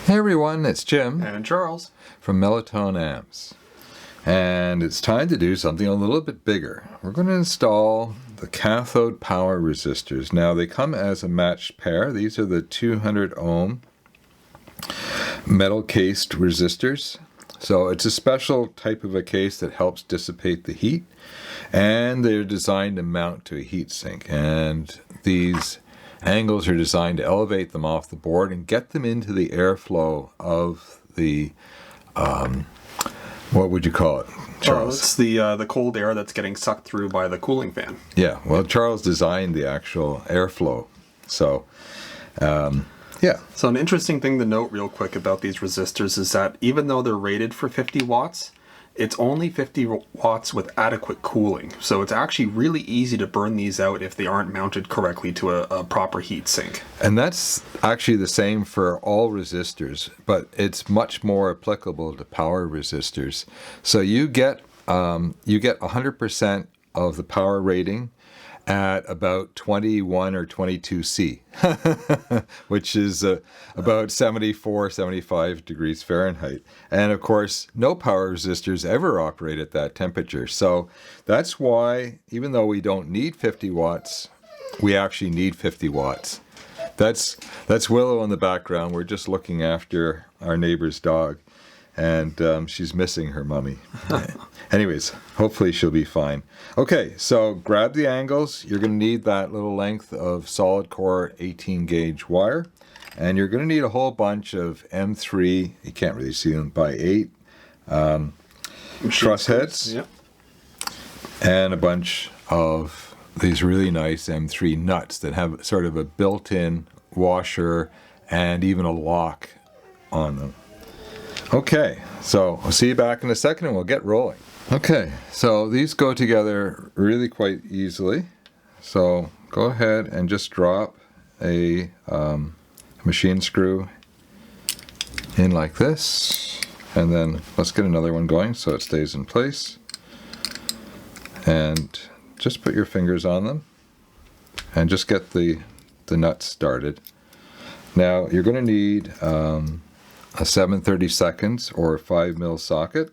Hey everyone, it's Jim And Charles from Mellow Amps. And it's time to do something a little bit bigger. We're going to install the cathode power resistors. Now they come as a matched pair. These are the 200 ohm metal cased resistors. So it's a special type of a case that helps dissipate the heat. And they're designed to mount to a heat sink. And these angles are designed to elevate them off the board and get them into the airflow of the, what would you call it, Charles? It's the cold air that's getting sucked through by the cooling fan. Yeah, well, Charles designed the actual airflow. So, yeah. So an interesting thing to note real quick about these resistors is that even though they're rated for 50 watts, it's only 50 watts with adequate cooling. So it's actually really easy to burn these out if they aren't mounted correctly to a proper heat sink. And that's actually the same for all resistors, but it's much more applicable to power resistors. So you get 100% of the power rating at about 21 or 22 C, which is about 74, 75 degrees Fahrenheit. And of course, no power resistors ever operate at that temperature. So that's why, even though we don't need 50 watts, we actually need 50 watts. That's Willow in the background. We're just looking after our neighbor's dog, and she's missing her mummy. Anyways, hopefully she'll be fine. Okay, so grab the angles. You're going to need that little length of solid core 18 gauge wire, and you're going to need a whole bunch of M3, you can't really see them, by 8 truss heads, Yep. and a bunch of these really nice M3 nuts that have sort of a built-in washer and even a lock on them. Okay, so I'll see you back in a second and we'll get rolling. Okay, so these go together really quite easily. So go ahead and just drop a machine screw in like this. And then let's get another one going so it stays in place. And just put your fingers on them and just get the nuts started. Now you're going to need a 7/32 or 5mm socket,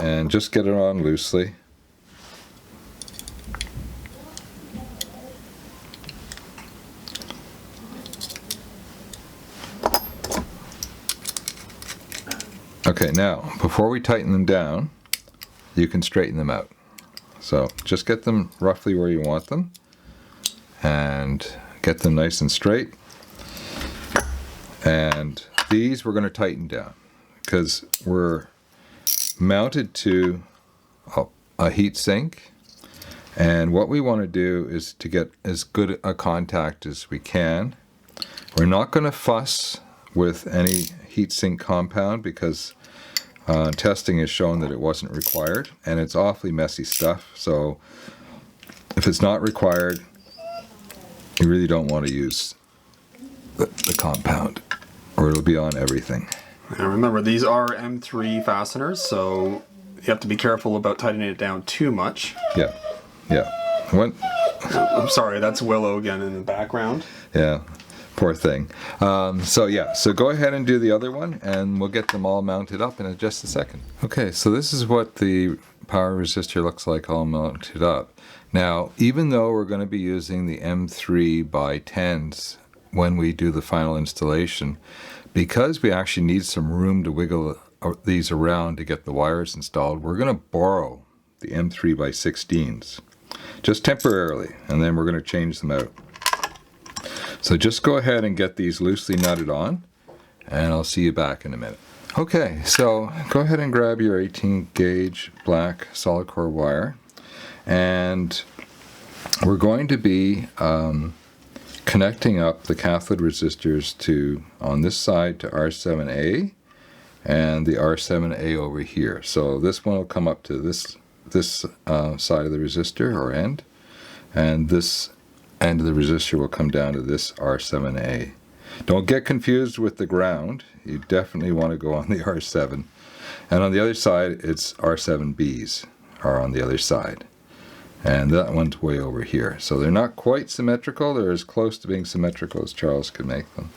and just get it on loosely. Okay, now before we tighten them down, you can straighten them out. So just get them roughly where you want them and get them nice and straight. And these we're going to tighten down because we're mounted to a heat sink, and what we want to do is to get as good a contact as we can. We're not going to fuss with any heat sink compound because testing has shown that it wasn't required, and it's awfully messy stuff. So if it's not required, you really don't want to use the compound, or it'll be on everything. And remember, these are M3 fasteners, so you have to be careful about tightening it down too much. Yeah. I'm sorry, that's Willow again in the background. Yeah, poor thing. So go ahead and do the other one, and we'll get them all mounted up in just a second. Okay, so this is what the power resistor looks like all mounted up. Now, even though we're going to be using the M3 by 10s when we do the final installation, because we actually need some room to wiggle these around to get the wires installed, we're going to borrow the M3 by 16s, just temporarily, and then we're going to change them out. So just go ahead and get these loosely nutted on, and I'll see you back in a minute. Okay, so go ahead and grab your 18 gauge black solid core wire, and we're going to be connecting up the cathode resistors to, on this side, to R7A, and the R7A over here. So this one will come up to this side of the resistor, or end, and this end of the resistor will come down to this R7A. Don't get confused with the ground. You definitely want to go on the R7. And on the other side, it's R7Bs are on the other side. and that one's way over here. So they're not quite symmetrical. They're as close to being symmetrical as Charles could make them.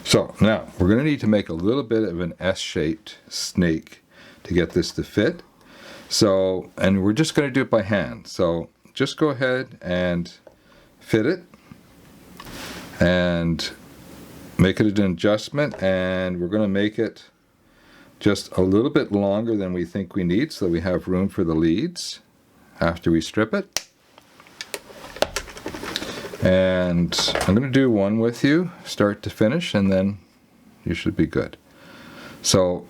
So now we're going to need to make a little bit of an S-shaped snake to get this to fit. So, and we're just going to do it by hand. So just go ahead and fit it and make it an adjustment, and we're going to make it just a little bit longer than we think we need so that we have room for the leads after we strip it. And I'm going to do one with you, start to finish, and then you should be good. So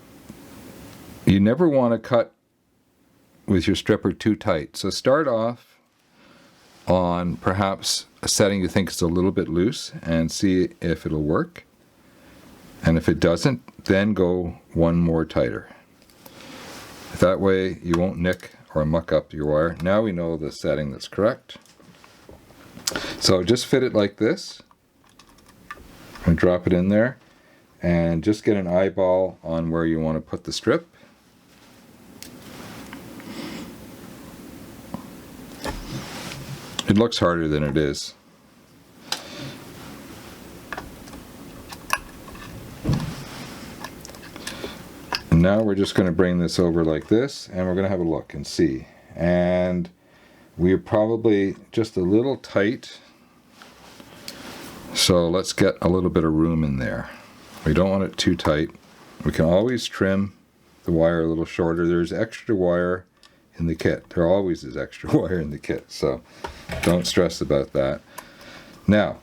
you never want to cut with your stripper too tight. So start off on perhaps a setting you think is a little bit loose and see if it'll work. And if it doesn't, then go one more tighter. That way you won't nick or muck up your wire. Now we know the setting that's correct. So just fit it like this and drop it in there, and just get an eyeball on where you want to put the strip. It looks harder than it is. And now we're just going to bring this over like this, and we're going to have a look and see. And we're probably just a little tight, so let's get a little bit of room in there. We don't want it too tight. We can always trim the wire a little shorter. There's extra wire in the kit. There always is extra wire in the kit, so don't stress about that. Now,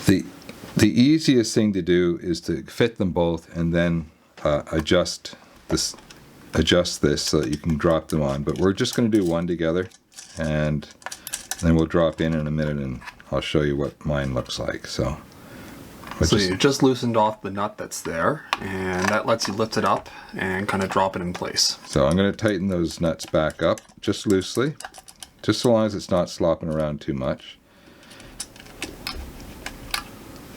the easiest thing to do is to fit them both and then adjust this so that you can drop them on. But we're just going to do one together, and then we'll drop in a minute, and I'll show you what mine looks like. So you just loosened off the nut that's there, and that lets you lift it up and kind of drop it in place. So I'm going to tighten those nuts back up just loosely, just so long as it's not slopping around too much.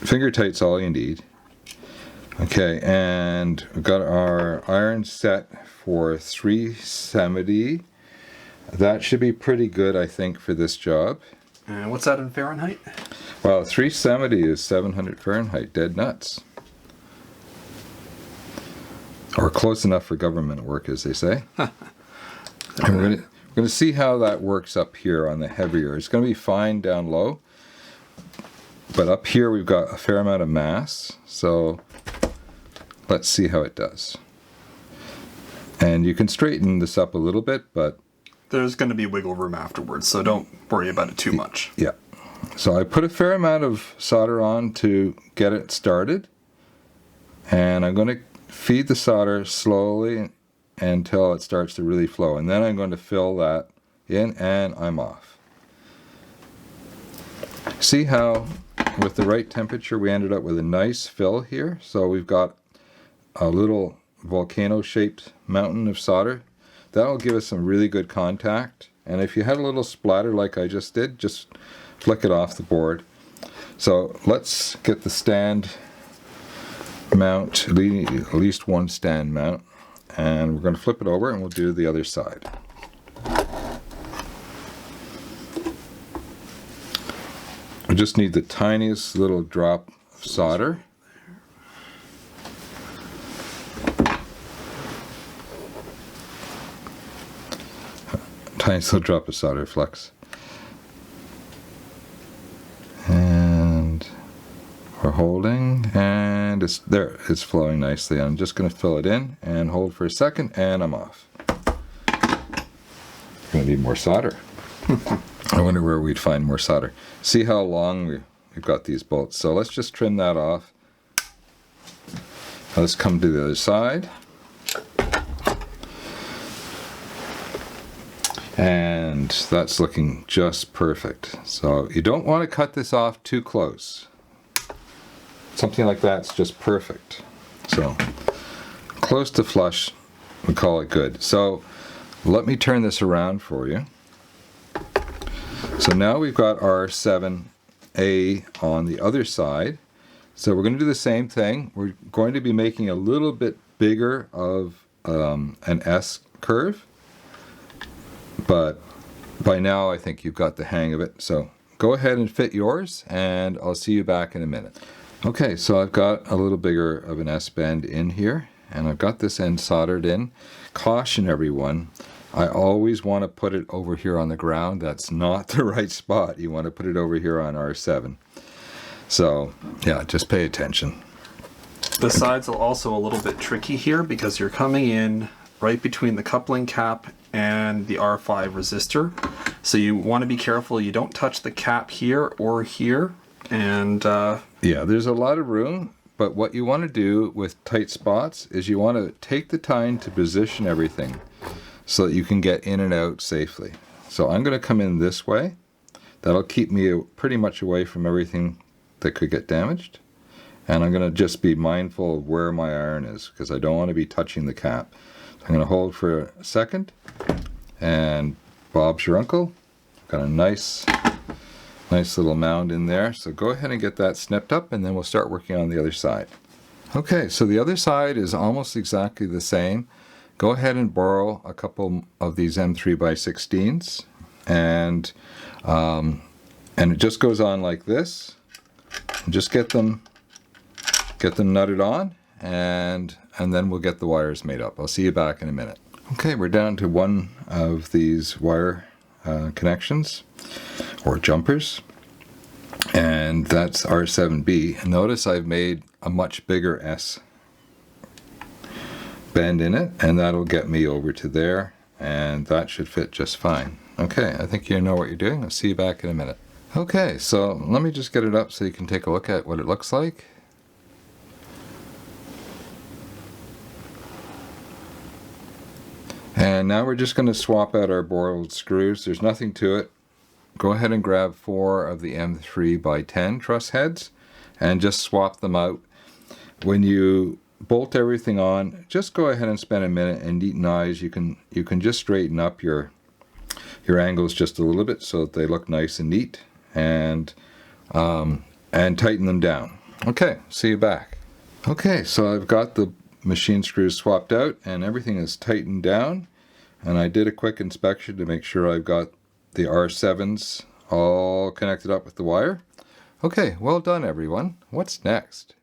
Finger tight's all you need. Okay, and we've got our iron set for 370. That should be pretty good, I think, for this job. And what's that in Fahrenheit? Well, 370 is 700 Fahrenheit, dead nuts. Or close enough for government work, as they say. And we're going to see how that works up here on the heavier. It's going to be fine down low, but up here we've got a fair amount of mass, so let's see how it does. And you can straighten this up a little bit, but there's going to be wiggle room afterwards, so don't worry about it too much. Yeah. So I put a fair amount of solder on to get it started, and I'm going to feed the solder slowly until it starts to really flow, and then I'm going to fill that in, and I'm off. See how with the right temperature we ended up with a nice fill here? So we've got a little volcano shaped mountain of solder. That'll give us some really good contact, and if you had a little splatter like I just did, just flick it off the board. So let's get the stand mount, at least one stand mount, and we're going to flip it over and we'll do the other side. We just need the tiniest little drop of solder. Tiniest little drop of solder flux. And we're holding, and it's there, it's flowing nicely. I'm just going to fill it in and hold for a second, and I'm off. Going to need more solder. I wonder where we'd find more solder. See how long we've got these bolts. So let's just trim that off. Now let's come to the other side. And that's looking just perfect. So you don't want to cut this off too close. Something like that's just perfect. So close to flush, we call it good. So let me turn this around for you. So now we've got our 7A on the other side. So we're going to do the same thing. We're going to be making a little bit bigger of an S curve, but by now I think you've got the hang of it. So go ahead and fit yours, and I'll see you back in a minute. Okay, so I've got a little bigger of an S-bend in here, and I've got this end soldered in. Caution everyone, I always want to put it over here on the ground. That's not the right spot. You want to put it over here on R7. So yeah, just pay attention. The sides are also a little bit tricky here because you're coming in right between the coupling cap and the R5 resistor. So you want to be careful you don't touch the cap here or here. And yeah, there's a lot of room, but what you want to do with tight spots is you want to take the time to position everything so that you can get in and out safely. So I'm going to come in this way. That'll keep me pretty much away from everything that could get damaged. And I'm going to just be mindful of where my iron is because I don't want to be touching the cap. So I'm going to hold for a second, and Bob's your uncle. Got a nice little mound in there. So go ahead and get that snipped up, and then we'll start working on the other side. Okay, so the other side is almost exactly the same. Go ahead and borrow a couple of these M3x16s, and it just goes on like this. And just get them nutted on, and then we'll get the wires made up. I'll see you back in a minute. Okay, we're down to one of these wire connections or jumpers, and that's R7B. Notice I've made a much bigger S bend in it, and that'll get me over to there, and that should fit just fine. Okay, I think you know what you're doing. I'll see you back in a minute. Okay, so let me just get it up so you can take a look at what it looks like. And now we're just going to swap out our borrowed screws. There's nothing to it. Go ahead and grab 4 of the M3x10 truss heads and just swap them out. When you bolt everything on, just go ahead and spend a minute and neaten eyes. You can just straighten up your angles just a little bit so that they look nice and neat, and tighten them down. Okay, see you back. Okay, so I've got the machine screws swapped out and everything is tightened down, and I did a quick inspection to make sure I've got the R7s all connected up with the wire. Okay, well done everyone. What's next?